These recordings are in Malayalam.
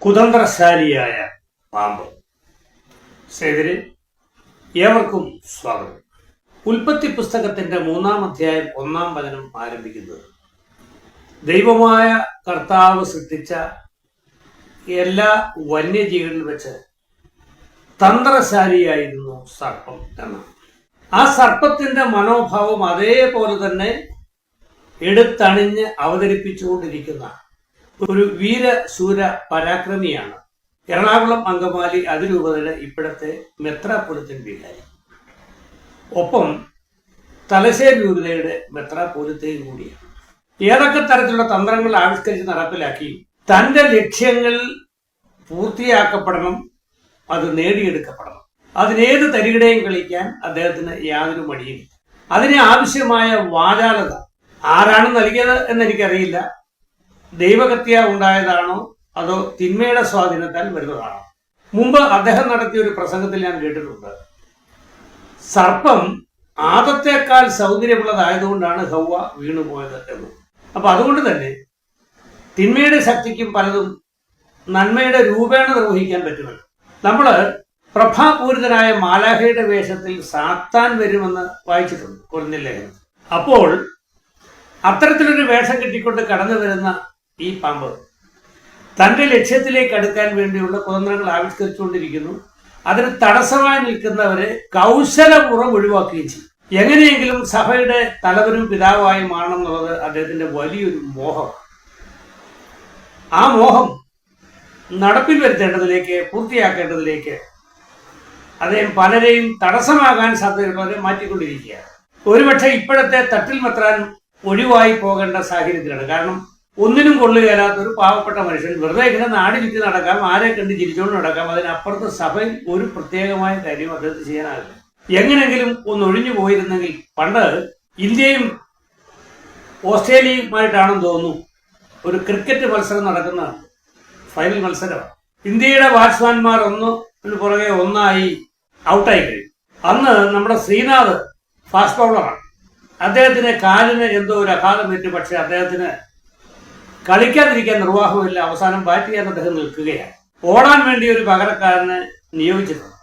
കുതന്ത്രശാലിയായ പാമ്പ്. സേവരെ ഏവർക്കും സ്വാഗതം. ഉൽപ്പത്തി പുസ്തകത്തിന്റെ 3-ാം അധ്യായം 1-ാം വചനം ആരംഭിക്കുന്നത് ദൈവമായ കർത്താവ് സൃഷ്ടിച്ച എല്ലാ വന്യജീവികളിൽ വെച്ച് തന്ത്രശാലിയായിരുന്നു സർപ്പം എന്നാണ്. ആ സർപ്പത്തിന്റെ മനോഭാവം അതേപോലെ തന്നെ എടുത്തണിഞ്ഞ് അവതരിപ്പിച്ചുകൊണ്ടിരിക്കുന്ന ഒരു വീരശൂര പരാക്രമിയാണ് എറണാകുളം അങ്കമാലി അതിരൂപതയുടെ ഇപ്പോഴത്തെ മെത്രാപ്പൊലിത്തൻ വികാരി. ഒപ്പം തലശ്ശേരി രൂപതയുടെ മെത്രാപ്പൊലിത്തയും കൂടിയാണ്. ഏതൊക്കെ തരത്തിലുള്ള തന്ത്രങ്ങൾ ആവിഷ്കരിച്ച് നടപ്പിലാക്കി തന്റെ ലക്ഷ്യങ്ങൾ പൂർത്തിയാക്കപ്പെടണം, അത് നേടിയെടുക്കപ്പെടണം, അതിനേത് തരികിടയും കളിക്കാൻ അദ്ദേഹത്തിന് യാതൊരു മടിയില്ല. അതിന് ആവശ്യമായ വാചാലത ആരാണ് നൽകിയത് എന്നെനിക്കറിയില്ല. ദൈവഹത്യ ഉണ്ടായതാണോ അതോ തിന്മയുടെ സ്വാധീനത്താൽ വരുന്നതാണോ? മുമ്പ് അദ്ദേഹം നടത്തിയ ഒരു പ്രസംഗത്തിൽ ഞാൻ കേട്ടിട്ടുണ്ട്, സർപ്പം ആദത്തേക്കാൾ സൗന്ദര്യമുള്ളതായതുകൊണ്ടാണ് ഹൗവ വീണുപോയത് എന്ന്. അപ്പൊ അതുകൊണ്ട് തന്നെ തിന്മയുടെ ശക്തിക്കും പലതും നന്മയുടെ രൂപേണ നിർവഹിക്കാൻ പറ്റുമല്ലോ. നമ്മള് പ്രഭാപൂരിതനായ മാലാഖയുടെ വേഷത്തിൽ സാത്താൻ വരുമെന്ന് വായിച്ചിട്ടുണ്ട് കൊരിന്ത്യർ ലേഖനത്തിൽ. അപ്പോൾ അത്തരത്തിലൊരു വേഷം കെട്ടിക്കൊണ്ട് കടന്നു വരുന്ന ഈ പാമ്പ് തന്റെ ലക്ഷ്യത്തിലേക്ക് അടുക്കാൻ വേണ്ടിയുള്ള കുതന്ത്രങ്ങൾ ആവിഷ്കരിച്ചുകൊണ്ടിരിക്കുന്നു. അതിന് തടസ്സമായി നിൽക്കുന്നവരെ കൗശലപൂർവ്വം ഒഴിവാക്കുകയും ചെയ്യും. എങ്ങനെയെങ്കിലും സഭയുടെ തലവനും പിതാവായി മാറണം എന്നുള്ളത് അദ്ദേഹത്തിന്റെ വലിയൊരു മോഹമാണ്. ആ മോഹം നടപ്പിൽ വരുത്തേണ്ടതിലേക്ക്, പൂർത്തിയാക്കേണ്ടതിലേക്ക് അദ്ദേഹം പലരെയും തടസ്സമാകാൻ സാധ്യതയുള്ളവരെ മാറ്റിക്കൊണ്ടിരിക്കുകയാണ്. ഒരുപക്ഷെ ഇപ്പോഴത്തെ തട്ടിൽ മെത്രാൻ ഒഴിവായി പോകേണ്ട സാഹചര്യത്തിലാണ്. കാരണം ഒന്നിനും കൊള്ളുകയല്ലാത്ത ഒരു പാവപ്പെട്ട മനുഷ്യൻ വെറുതെ ഇങ്ങനെ നാട് ചുറ്റി നടക്കാം, ആരെ കണ്ട് ചിരിച്ചുകൊണ്ട് നടക്കാം. അതിനപ്പുറത്ത് സഭയിൽ ഒരു പ്രത്യേകമായ കാര്യം അദ്ദേഹത്തിന് ചെയ്യാനാകില്ല. എങ്ങനെങ്കിലും ഒന്ന് ഒഴിഞ്ഞു പോയിരുന്നെങ്കിൽ, പണ്ട് ഇന്ത്യയും ഓസ്ട്രേലിയയുമായിട്ടാണെന്ന് തോന്നുന്നു ഒരു ക്രിക്കറ്റ് മത്സരം നടക്കുന്നതാണ്, ഫൈനൽ മത്സരമാണ്. ഇന്ത്യയുടെ ബാറ്റ്സ്മാൻമാർ ഒന്നിന് പുറകെ ഒന്നായി ഔട്ടായി കഴിഞ്ഞു. അന്ന് നമ്മുടെ ശ്രീനാഥ് ഫാസ്റ്റ് ബൗളറാണ്. അദ്ദേഹത്തിന് കാലിന് എന്തോ ഒരു അഘാതമേറ്റു. പക്ഷെ അദ്ദേഹത്തിന് കളിക്കാതിരിക്കാൻ നിർവാഹമില്ല. അവസാനം ബാറ്റ് ചെയ്യാൻ അദ്ദേഹം നിൽക്കുകയാണ്. ഓടാൻ വേണ്ടി ഒരു പകരക്കാരനെ നിയോഗിച്ചിട്ടുണ്ട്.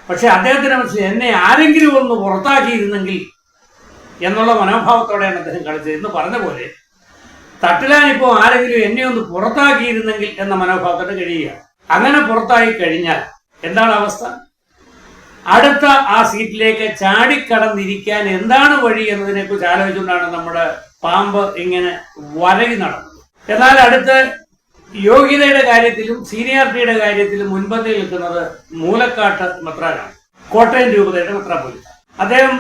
പക്ഷെ അദ്ദേഹത്തിന് മനസ്സിൽ എന്നെ ആരെങ്കിലും ഒന്ന് പുറത്താക്കിയിരുന്നെങ്കിൽ എന്നുള്ള മനോഭാവത്തോടെയാണ് അദ്ദേഹം കളിച്ചത്. എന്ന് പറഞ്ഞ പോലെ തട്ടിലാനിപ്പോ ആരെങ്കിലും എന്നെ ഒന്ന് പുറത്താക്കിയിരുന്നെങ്കിൽ എന്ന മനോഭാവത്തോടെ കഴിയുകയാണ്. അങ്ങനെ പുറത്തായി കഴിഞ്ഞാൽ എന്താണ് അവസ്ഥ? അടുത്ത ആ സീറ്റിലേക്ക് ചാടിക്കടന്നിരിക്കാൻ എന്താണ് വഴി എന്നതിനെ കുറിച്ച് ആലോചിച്ചുകൊണ്ടാണ് നമ്മുടെ പാമ്പ് ഇങ്ങനെ വരകി നടന്നത്. എന്നാൽ അടുത്ത യോഗ്യതയുടെ കാര്യത്തിലും സീനിയോറിറ്റിയുടെ കാര്യത്തിലും മുൻപന്തിയിൽ നിൽക്കുന്നത് മൂലക്കാട്ട് മെത്രാനാണ്, കോട്ടയം രൂപതയുടെ മെത്രാപ്പൊലീത്ത. അദ്ദേഹം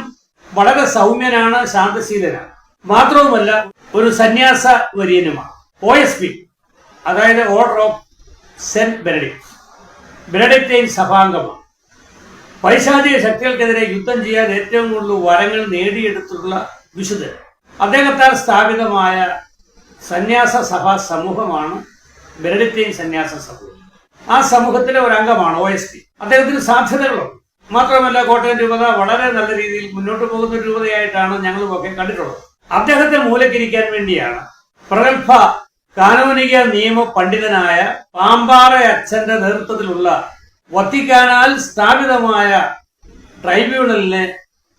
വളരെ സൗമ്യനാണ്, ശാന്തശീലനാണ്. മാത്രവുമല്ല ഒരു സന്യാസ വര്യനുമാണ്. OSP, അതായത് ഓർഡർ ഓഫ് സെന്റ് ബെനഡിക്റ്റൈൻ സഭാംഗമാണ്. പൈശാചിക ശക്തികൾക്കെതിരെ യുദ്ധം ചെയ്യാൻ ഏറ്റവും കൂടുതൽ വരങ്ങൾ നേടിയെടുത്തുള്ള വിശുദ്ധൻ. അദ്ദേഹത്താൽ സ്ഥാപിതമായ സന്യാസ സഭാ സമൂഹമാണ് ബെനഡിക്റ്റൈൻ സന്യാസ സമൂഹം. ആ സമൂഹത്തിലെ ഒരു അംഗമാണ് OSP. അദ്ദേഹത്തിന് സാധ്യതകളുണ്ട്. മാത്രമല്ല കോട്ടയം രൂപത വളരെ നല്ല രീതിയിൽ മുന്നോട്ട് പോകുന്ന ഒരു രൂപതയായിട്ടാണ് ഞങ്ങളുമൊക്കെ കണ്ടിട്ടുള്ളത്. അദ്ദേഹത്തെ മൂലക്കിരിക്കാൻ വേണ്ടിയാണ് പ്രഗത്ഭ കാനോനിക നിയമ പണ്ഡിതനായ പാമ്പാറ അച്ഛന്റെ നേതൃത്വത്തിലുള്ള വത്തിക്കാനാൽ സ്ഥാപിതമായ ട്രൈബ്യൂണലിനെ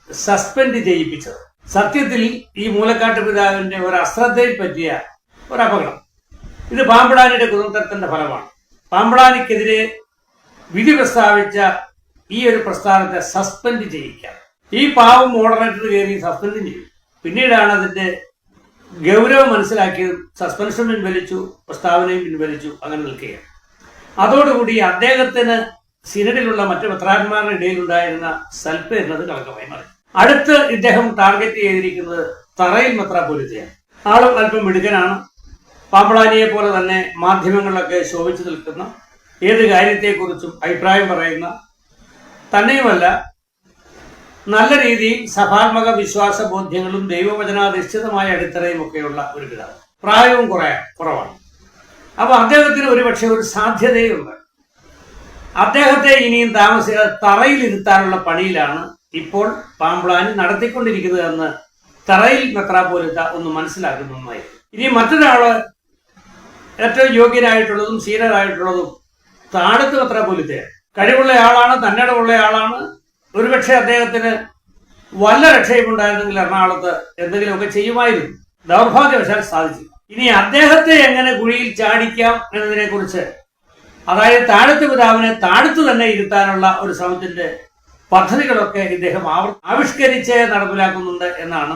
സസ്പെൻഡ് ചെയ്യിപ്പിച്ചത്. സത്യത്തിൽ ഈ മൂലക്കാട്ട് പിതാവിന്റെ ഒരു അശ്രദ്ധയിൽ പറ്റിയ ഒരു അപകടം. ഇത് പാമ്പ്ളാനിയുടെ കുതന്ത്രത്തിന്റെ ഫലമാണ്. പാമ്പ്ളാനിക്കെതിരെ വിധി പ്രസ്താവിച്ച ഈ ഒരു പ്രസ്ഥാനത്തെ സസ്പെൻഡ് ചെയ്യിക്കാം. ഈ പാവം മോഡറേറ്റർ കയറി സസ്പെൻഡ് ചെയ്യും. പിന്നീടാണ് അതിന്റെ ഗൗരവം മനസ്സിലാക്കിയത്. സസ്പെൻഷൻ പിൻവലിച്ചു, പ്രസ്താവനയും പിൻവലിച്ചു. അങ്ങനെ നിൽക്കുകയാണ്. അതോടുകൂടി അദ്ദേഹത്തിന് സിനഡിലുള്ള മറ്റു മെത്രാന്മാരുടെ ഇടയിലുണ്ടായിരുന്ന സൽപ്പ് എന്നത് കളങ്കമായി മാറി. അടുത്ത് ഇദ്ദേഹം ടാർഗറ്റ് ചെയ്തിരിക്കുന്നത് തറയിൽ മെത്രാപ്പൊലീത്തയാണ്. ആളും അല്പം മിടുക്കനാണ്. പാമ്പ്ളാനിയെ പോലെ തന്നെ മാധ്യമങ്ങളിലൊക്കെ ശോഭിച്ചു നിൽക്കുന്ന, ഏത് കാര്യത്തെക്കുറിച്ചും അഭിപ്രായം പറയുന്ന, തന്നെയുമല്ല നല്ല രീതിയിൽ സഭാത്മക വിശ്വാസ ബോധ്യങ്ങളും ദൈവവചനാധിഷ്ഠിതമായ അടിത്തറയും ഒക്കെയുള്ള ഒരു പിതാവ്. പ്രായവും കുറവാണ്. അപ്പൊ അദ്ദേഹത്തിന് ഒരുപക്ഷെ ഒരു സാധ്യതയുണ്ട്. അദ്ദേഹത്തെ ഇനിയും താമസിയാതെ തറയിലിരുത്താനുള്ള പണിയിലാണ് ഇപ്പോൾ പാമ്പ്ളാനി നടത്തിക്കൊണ്ടിരിക്കുന്നത് എന്ന് തറയിൽ മെത്രാപ്പൊലീത്ത ഒന്ന് മനസ്സിലാക്കുന്നതായി. ഇനി മറ്റൊരാള് ഏറ്റവും യോഗ്യരായിട്ടുള്ളതും ശീലരായിട്ടുള്ളതും താഴത്ത് പത്രാപോലിത്തയാണ്. കഴിവുള്ള ആളാണ്, തന്നിടമുള്ള ആളാണ്. ഒരുപക്ഷെ അദ്ദേഹത്തിന് വല്ല രക്ഷയും ഉണ്ടായിരുന്നെങ്കിൽ എറണാകുളത്ത് എന്തെങ്കിലുമൊക്കെ ചെയ്യുമായിരുന്നു. ദൗർഭാഗ്യവശാൽ സാധിച്ചില്ല. ഇനി അദ്ദേഹത്തെ എങ്ങനെ കുഴിയിൽ ചാടിക്കാം എന്നതിനെ കുറിച്ച്, അതായത് താഴത്ത് പിതാവിനെ താഴത്ത് തന്നെ ഇരുത്താനുള്ള ഒരു ശ്രമത്തിന്റെ പദ്ധതികളൊക്കെ ഇദ്ദേഹം ആവിഷ്കരിച്ച് നടപ്പിലാക്കുന്നുണ്ട് എന്നാണ്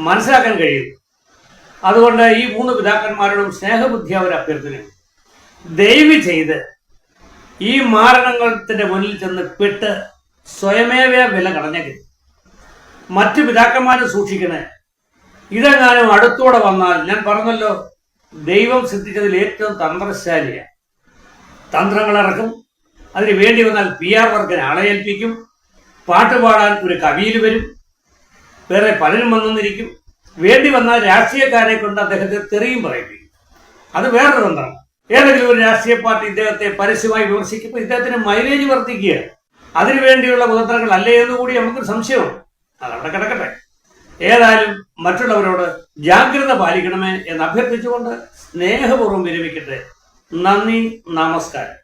മനസ്സിലാക്കാൻ കഴിയുന്നത്. അതുകൊണ്ട് ഈ 3 പിതാക്കന്മാരോടും സ്നേഹബുദ്ധി അവർ അഭ്യർത്ഥനയാണ്. ദയവ് ചെയ്ത് ഈ മാരണങ്ങളുടെ മുന്നിൽ ചെന്ന് പെട്ട് സ്വയമേവ വില കടഞ്ഞേക്കരുത്. മറ്റു പിതാക്കന്മാരെ സൂക്ഷിക്കണേ. ഇതെങ്ങാനും അടുത്തൂടെ വന്നാൽ, ഞാൻ പറഞ്ഞല്ലോ, ദൈവം സിദ്ധിച്ചതിൽ ഏറ്റവും തന്ത്രശാലിയാണ്. തന്ത്രങ്ങൾ ഇറക്കും. അതിന് വേണ്ടി വന്നാൽ PR വർക്കിന് ആളെ ഏൽപ്പിക്കും. പാട്ടുപാടാൻ ഒരു കവിയിൽ വരും. വേറെ പലരും വന്നിരിക്കും. വേണ്ടി വന്നാൽ രാഷ്ട്രീയക്കാരെ കൊണ്ട് അദ്ദേഹത്തെ തെറിയും പറയിപ്പിക്കും. അത് വേറൊരു തന്ത്രമാണ്. ഏതെങ്കിലും ഒരു രാഷ്ട്രീയ പാർട്ടി ഇദ്ദേഹത്തെ പരസ്യമായി വിമർശിക്കുമ്പോൾ ഇദ്ദേഹത്തിന് മൈലേജ് വർദ്ധിക്കുക. അതിനുവേണ്ടിയുള്ള കുതന്ത്രങ്ങൾ അല്ലേ എന്ന് കൂടി നമുക്കൊരു സംശയമാണ്. അതവിടെ കിടക്കട്ടെ. ഏതായാലും മറ്റുള്ളവരോട് ജാഗ്രത പാലിക്കണമേ എന്ന് അഭ്യർത്ഥിച്ചുകൊണ്ട് സ്നേഹപൂർവ്വം വിരമിക്കട്ടെ. നന്ദി, നമസ്കാരം.